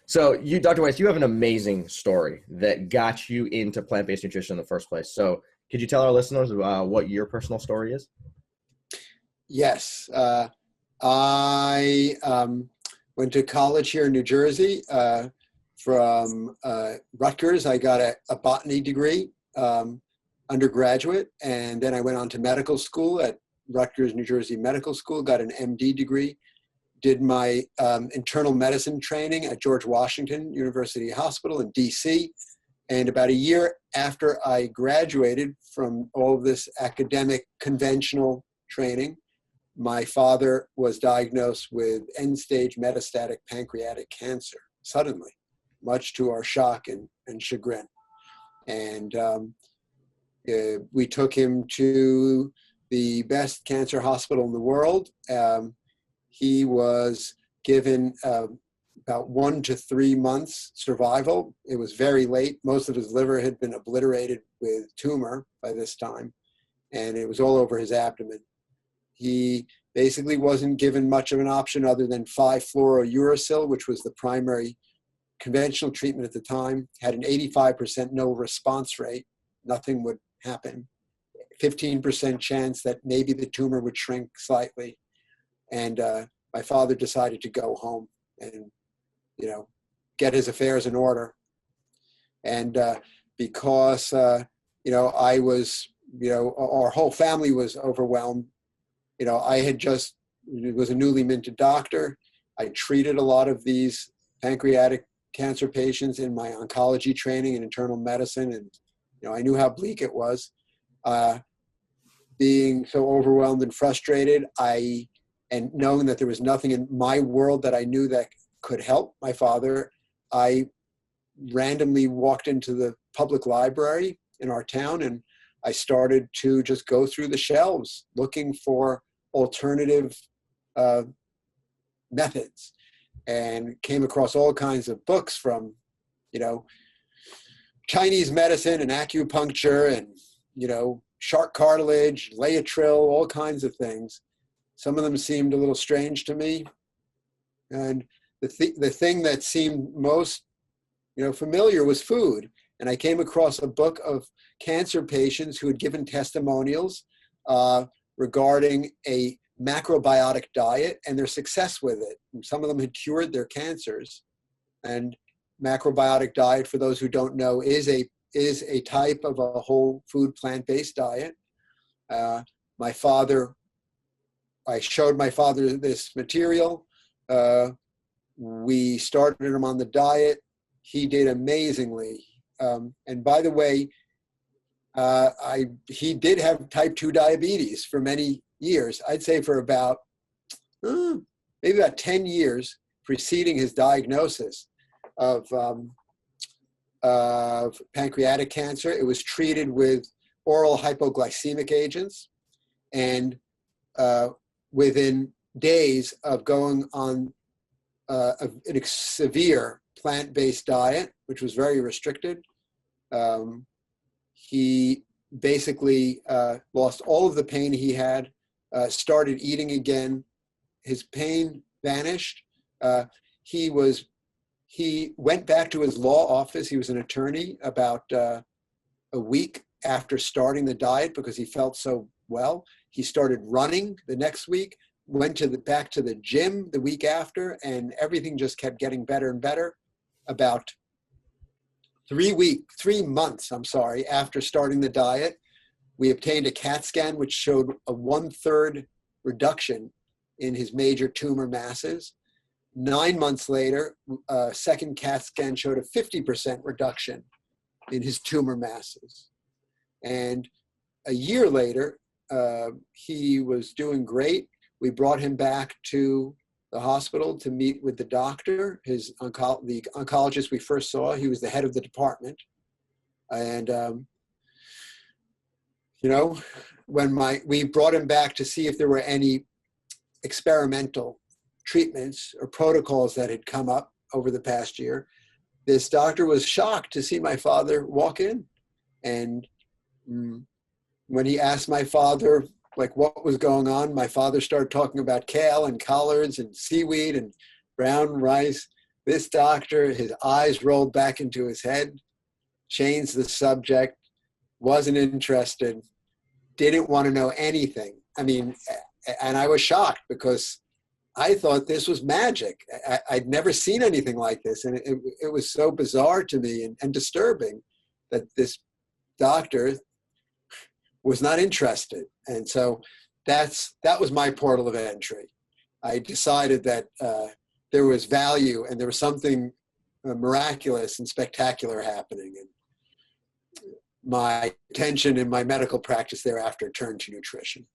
So you, Dr. Weiss, you have an amazing story that got you into plant-based nutrition in the first place. So could you tell our listeners what your personal story is? Yes. I went to college here in New Jersey from Rutgers. I got a botany degree, undergraduate, and then I went on to medical school at Rutgers, New Jersey Medical School, got an MD degree, did my internal medicine training at George Washington University Hospital in DC. And about a year after I graduated from all of this academic conventional training, my father was diagnosed with end-stage metastatic pancreatic cancer suddenly, much to our shock and chagrin. And we took him to the best cancer hospital in the world. He was given about 1 to 3 months survival. It was very late. Most of his liver had been obliterated with tumor by this time, and it was all over his abdomen. He basically wasn't given much of an option other than 5-fluorouracil, which was the primary conventional treatment at the time, had an 85% no response rate. Nothing would happen. 15% chance that maybe the tumor would shrink slightly. And my father decided to go home and, get his affairs in order. And because, I was, our whole family was overwhelmed. I was a newly minted doctor. I treated a lot of these pancreatic cancer patients in my oncology training and internal medicine. And, I knew how bleak it was. Being so overwhelmed and frustrated, and knowing that there was nothing in my world that I knew that could help my father, I randomly walked into the public library in our town, and I started to just go through the shelves looking for alternative methods, and came across all kinds of books from, Chinese medicine and acupuncture and, shark cartilage, Laetrile, all kinds of things. Some of them seemed a little strange to me. And the thing that seemed most, familiar was food. And I came across a book of cancer patients who had given testimonials regarding a macrobiotic diet and their success with it. And some of them had cured their cancers. And macrobiotic diet, for those who don't know, is a type of a whole food plant-based diet. I showed my father this material. We started him on the diet. He did amazingly. And by the way, he did have type 2 diabetes for many years. I'd say for about, maybe about 10 years preceding his diagnosis of pancreatic cancer. It was treated with oral hypoglycemic agents. And within days of going on a severe plant-based diet, which was very restricted, he basically lost all of the pain he had, started eating again. His pain vanished. He went back to his law office. He was an attorney about a week after starting the diet because he felt so well. He started running the next week, went back to the gym the week after, and everything just kept getting better and better. About 3 months after starting the diet, we obtained a CAT scan which showed a 1/3 reduction in his major tumor masses. 9 months later, a second CAT scan showed a 50% reduction in his tumor masses. And a year later, he was doing great. We brought him back to the hospital to meet with the doctor, the oncologist we first saw. He was the head of the department. And, when we brought him back to see if there were any experimental treatments or protocols that had come up over the past year, this doctor was shocked to see my father walk in. And when he asked my father, what was going on, my father started talking about kale and collards and seaweed and brown rice. This doctor, his eyes rolled back into his head, changed the subject, wasn't interested, didn't want to know anything. I mean, and I was shocked because I thought this was magic. I'd never seen anything like this. And it was so bizarre to me and disturbing that this doctor was not interested. And so that was my portal of entry. I decided that there was value and there was something miraculous and spectacular happening. And my attention in my medical practice thereafter turned to nutrition.